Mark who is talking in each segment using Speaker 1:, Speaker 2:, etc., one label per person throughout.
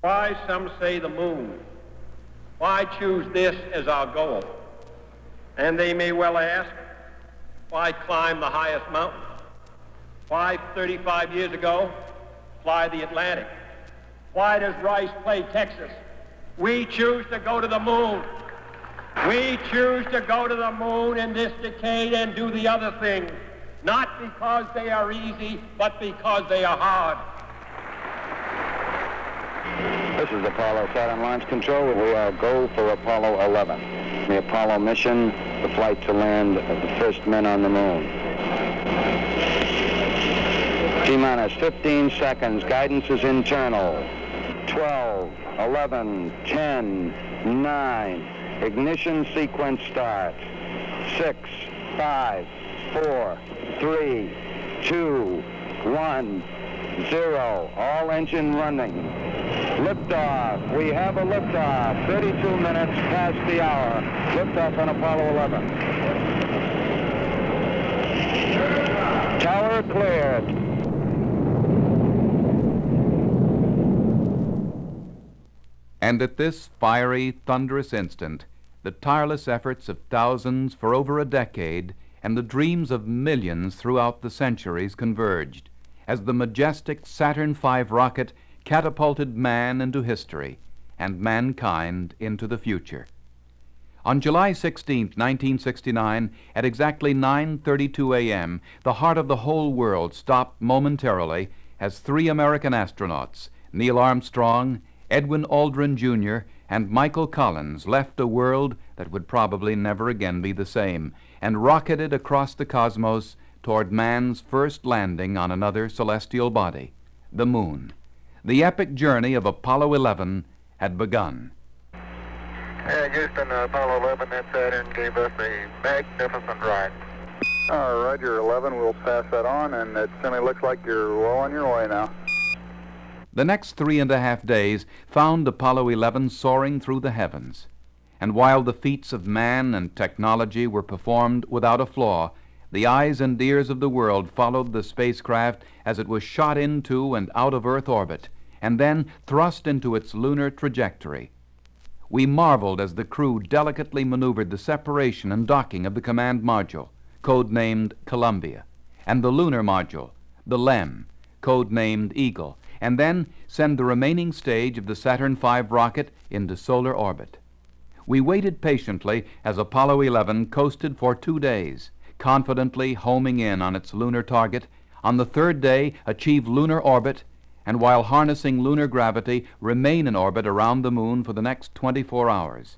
Speaker 1: Why, some say, the moon? Why choose this as our goal? And they may well ask, why climb the highest mountain? Why, 35 years ago, fly the Atlantic? Why does Rice play Texas? We choose to go to the moon. We choose to go to the moon in this decade and do the other things, not because they are easy, but because they are hard.
Speaker 2: This is Apollo Saturn Launch Control. We are go for Apollo 11. The Apollo mission, the flight to land of the first men on the moon. T-minus 15 seconds. Guidance is internal. 12, 11, 10, 9. Ignition sequence starts. 6, 5, 4, 3, 2, 1, 0. All engine running. Liftoff. We have a liftoff. 32 minutes past the hour. Liftoff on Apollo 11. Tower cleared.
Speaker 3: And at this fiery, thunderous instant, the tireless efforts of thousands for over a decade and the dreams of millions throughout the centuries converged as the majestic Saturn V rocket catapulted man into history and mankind into the future. On July 16, 1969, at exactly 9:32 a.m., the heart of the whole world stopped momentarily as 3 American astronauts, Neil Armstrong, Edwin Aldrin Jr., and Michael Collins, left a world that would probably never again be the same and rocketed across the cosmos toward man's first landing on another celestial body, the moon. The epic journey of Apollo 11 had begun.
Speaker 4: Houston, Apollo 11, that Saturn gave us a magnificent ride.
Speaker 5: Roger, 11, we'll pass that on, and it certainly looks like you're well on your way now.
Speaker 3: The next 3.5 days found Apollo 11 soaring through the heavens. And while the feats of man and technology were performed without a flaw, the eyes and ears of the world followed the spacecraft as it was shot into and out of Earth orbit, and then thrust into its lunar trajectory. We marveled as the crew delicately maneuvered the separation and docking of the command module, codenamed Columbia, and the lunar module, the LEM, codenamed Eagle, and then send the remaining stage of the Saturn V rocket into solar orbit. We waited patiently as Apollo 11 coasted for 2 days, confidently homing in on its lunar target, on the 3rd day achieve lunar orbit, and while harnessing lunar gravity, remain in orbit around the moon for the next 24 hours.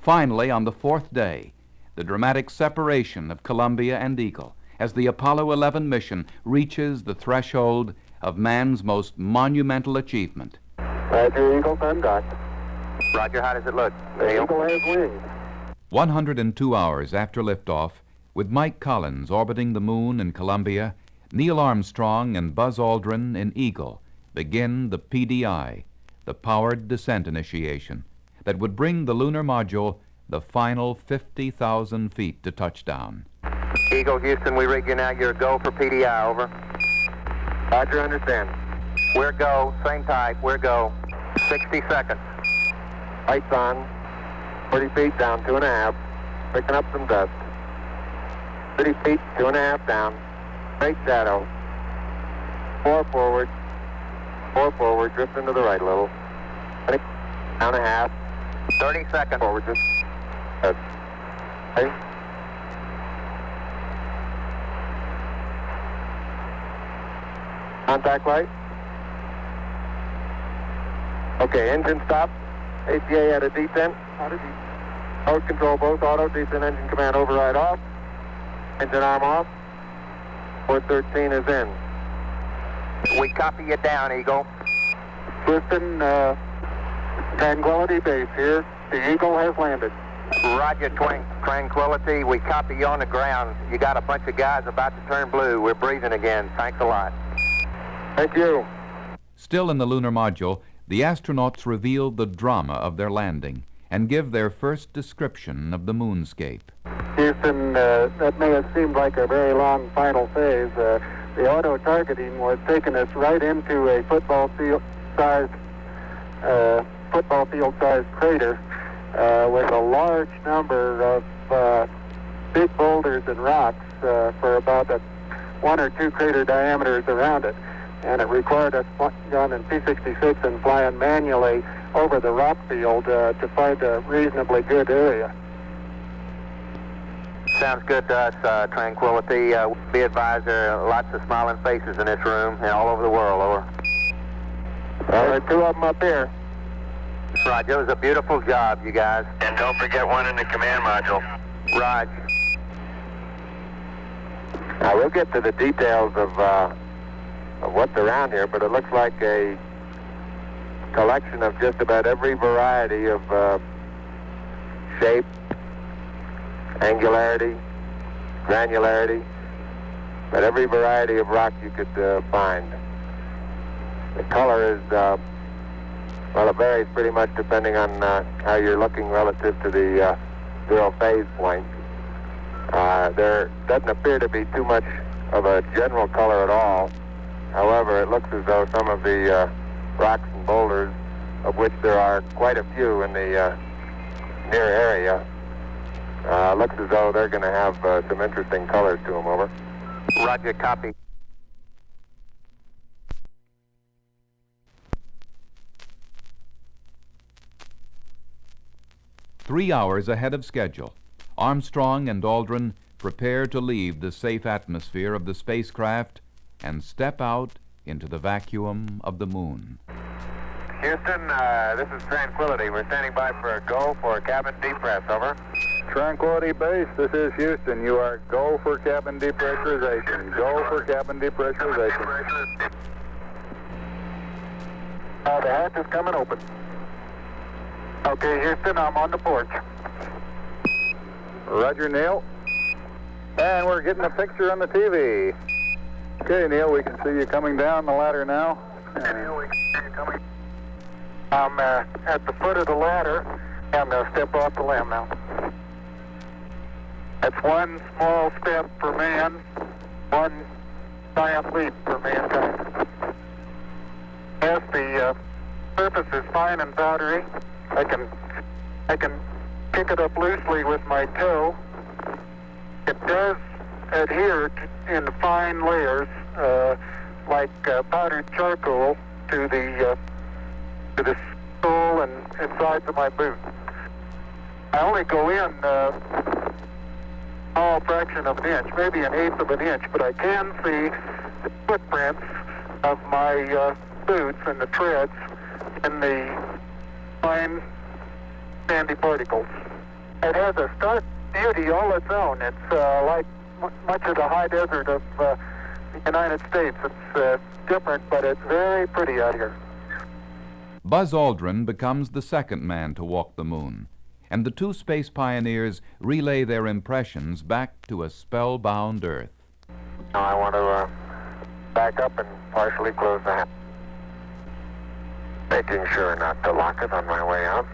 Speaker 3: Finally, on the 4th day, the dramatic separation of Columbia and Eagle as the Apollo 11 mission reaches the threshold of man's most monumental achievement.
Speaker 4: Roger, Eagle, contact.
Speaker 2: Roger, how does it look?
Speaker 4: The Eagle has wings.
Speaker 3: 102 hours after liftoff, with Mike Collins orbiting the moon in Columbia, Neil Armstrong and Buzz Aldrin in Eagle begin the PDI, the Powered Descent Initiation, that would bring the lunar module the final 50,000 feet to touchdown.
Speaker 2: Eagle, Houston, we rig you now. You're go for PDI, over.
Speaker 4: Roger, understand.
Speaker 2: We're go, same type, we're go. 60 seconds.
Speaker 4: Lights on. 40 feet down, 2.5. Picking up some dust. 30 feet, 2.5 down. Straight shadow. 4 forward. 4 forward, drift into the right a little. 20, down a half.
Speaker 2: 30 seconds.
Speaker 4: Forward, just. Okay. Contact light. Okay, engine stop. APA at a descent. Mode control both auto, descent engine command override off. Engine arm off. 413 is in.
Speaker 2: We copy you down, Eagle.
Speaker 4: Houston, Tranquility Base here. The Eagle has landed.
Speaker 2: Roger, Tranquility. We copy you on the ground. You got a bunch of guys about to turn blue. We're breathing again. Thanks a lot.
Speaker 4: Thank you.
Speaker 3: Still in the lunar module, the astronauts reveal the drama of their landing and give their first description of the moonscape.
Speaker 4: Houston, that may have seemed like a very long final phase. The auto-targeting was taking us right into a football field-sized football field-sized crater with a large number of big boulders and rocks for about 1 or 2 crater diameters around it. And it required us going in P-66 and flying manually over the rock field to find a reasonably good area.
Speaker 6: Sounds good to us, Tranquility. Be advised there are lots of smiling faces in this room and all over the world, over.
Speaker 4: Well, there are 2 of them up here.
Speaker 6: Roger, it was a beautiful job, you guys.
Speaker 2: And don't forget one in the command module.
Speaker 6: Roger.
Speaker 4: We'll get to the details of what's around here, but it looks like a collection of just about every variety of shape, angularity, granularity, but every variety of rock you could find. The color is, well, it varies pretty much depending on how you're looking relative to the zero phase point. There doesn't appear to be too much of a general color at all. However, it looks as though some of the rocks and boulders, of which there are quite a few in the near area, looks as though they're going to have some interesting colors to them, over.
Speaker 6: Roger, copy.
Speaker 3: Three hours ahead of schedule, Armstrong and Aldrin prepare to leave the safe atmosphere of the spacecraft and step out into the vacuum of the moon.
Speaker 4: Houston, this is Tranquility. We're standing by for a go for cabin depress, over.
Speaker 5: Tranquility Base, this is Houston. You are go for cabin depressurization. Go for cabin depressurization.
Speaker 4: The hatch is coming open. Okay, Houston, I'm on the porch.
Speaker 5: Roger, Neil. And we're getting a picture on the TV. Okay, Neil, we can see you coming down the ladder now.
Speaker 4: I'm at the foot of the ladder. I'm going to step off the limb now. That's one small step for man, one giant leap for mankind. As the surface is fine and powdery, I can pick it up loosely with my toe. It does adhere in fine layers, like powdered charcoal, to the sole and sides of my boot. I only go in a small fraction of an inch, maybe an eighth of an inch, but I can see the footprints of my boots and the treads in the fine sandy particles. It has a stark beauty all its own. It's like much of the high desert of the United States. It's different, but it's very pretty out here.
Speaker 3: Buzz Aldrin becomes the second man to walk the moon, and the two space pioneers relay their impressions back to a spellbound Earth.
Speaker 4: Now I want to back up and partially close the hatch. Making sure not to lock it on my way out.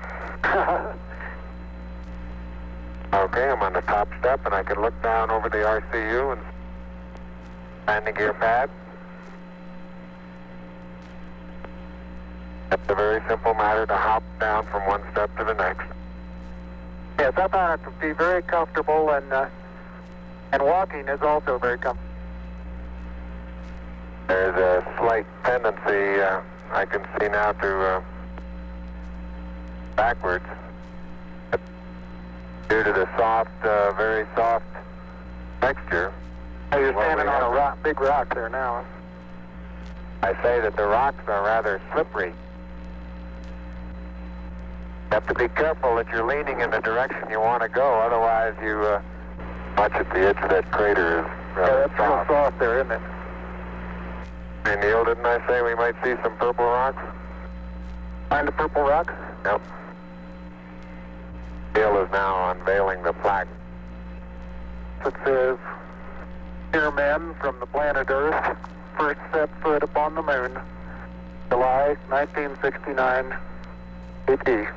Speaker 4: Okay, I'm on the top step and I can look down over the RCU and landing gear pad. It's a very simple matter to hop down from one step to the next. Yes, I found it to be very comfortable, and walking is also very comfortable. There's a slight tendency I can see now to backwards due to the soft, very soft texture. You're standing on a big rock there now. I say that the rocks are rather slippery. You have to be careful that you're leaning in the direction you want to go, otherwise you much at the edge of that crater is rather soft. Yeah, that's real soft there, isn't it? Hey Neil, didn't I say we might see some purple rocks? Find the purple rocks? Yep. Neil is now unveiling the plaque. It says, "Dear men from the planet Earth, first set foot upon the moon, July 1969 AD.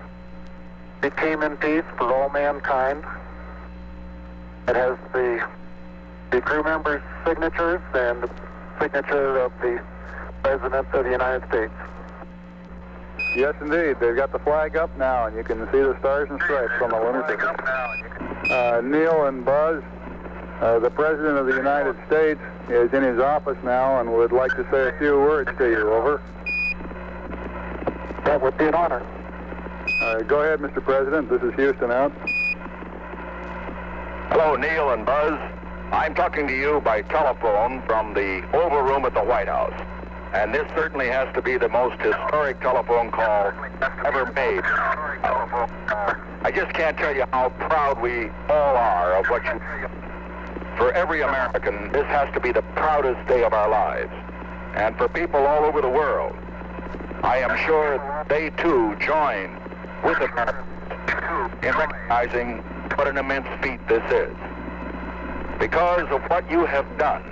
Speaker 4: We came in peace for all mankind." It has the crew members' signatures and the signature of the President of the United States.
Speaker 5: Yes, indeed. They've got the flag up now, and you can see the stars and stripes on the lunar surface. Neil and Buzz, the President of the United States is in his office now and would like to say a few words to you. Over.
Speaker 4: That would be an honor.
Speaker 5: Go ahead, Mr. President. This is Houston out.
Speaker 7: Hello, Neil and Buzz. I'm talking to you by telephone from the Oval Room at the White House. And this certainly has to be the most historic telephone call ever made. I just can't tell you how proud we all are of what you... For every American, this has to be the proudest day of our lives. And for people all over the world, I am sure they too join with Americans in recognizing what an immense feat this is. Because of what you have done,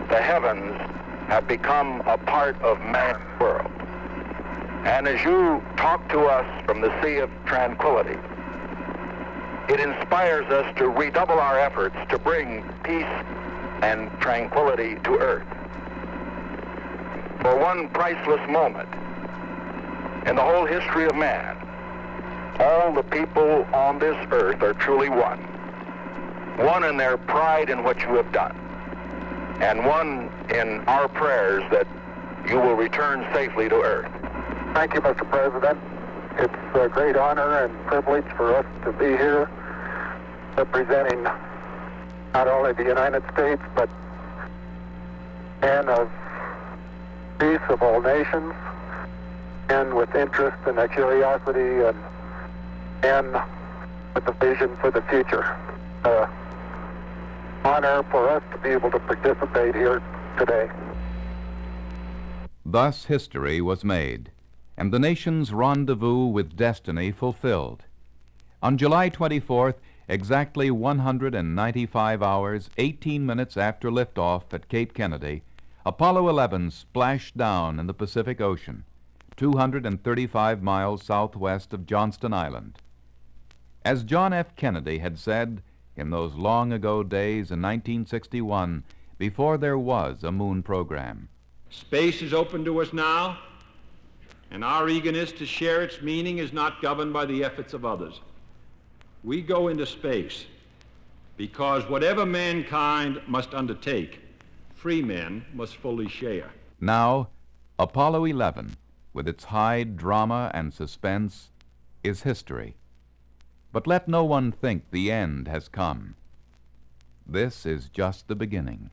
Speaker 7: the heavens have become a part of man's world. And as you talk to us from the Sea of Tranquility, it inspires us to redouble our efforts to bring peace and tranquility to Earth. For one priceless moment in the whole history of man, all the people on this earth are truly one. One in their pride in what you have done, and one in our prayers that you will return safely to Earth.
Speaker 4: Thank you, Mr. President. It's a great honor and privilege for us to be here representing not only the United States, but men of peace of all nations, and with interest and a curiosity and with a vision for the future. Honor for us to be able to participate here today.
Speaker 3: Thus history was made, and the nation's rendezvous with destiny fulfilled. On July 24th, exactly 195 hours, 18 minutes after liftoff at Cape Kennedy, Apollo 11 splashed down in the Pacific Ocean, 235 miles southwest of Johnston Island. As John F. Kennedy had said in those long-ago days in 1961, before there was a moon program,
Speaker 1: Space is open to us now, and our eagerness to share its meaning is not governed by the efforts of others. We go into space because whatever mankind must undertake, free men must fully share.
Speaker 3: Now, Apollo 11, with its high drama and suspense, is history. But let no one think the end has come. This is just the beginning.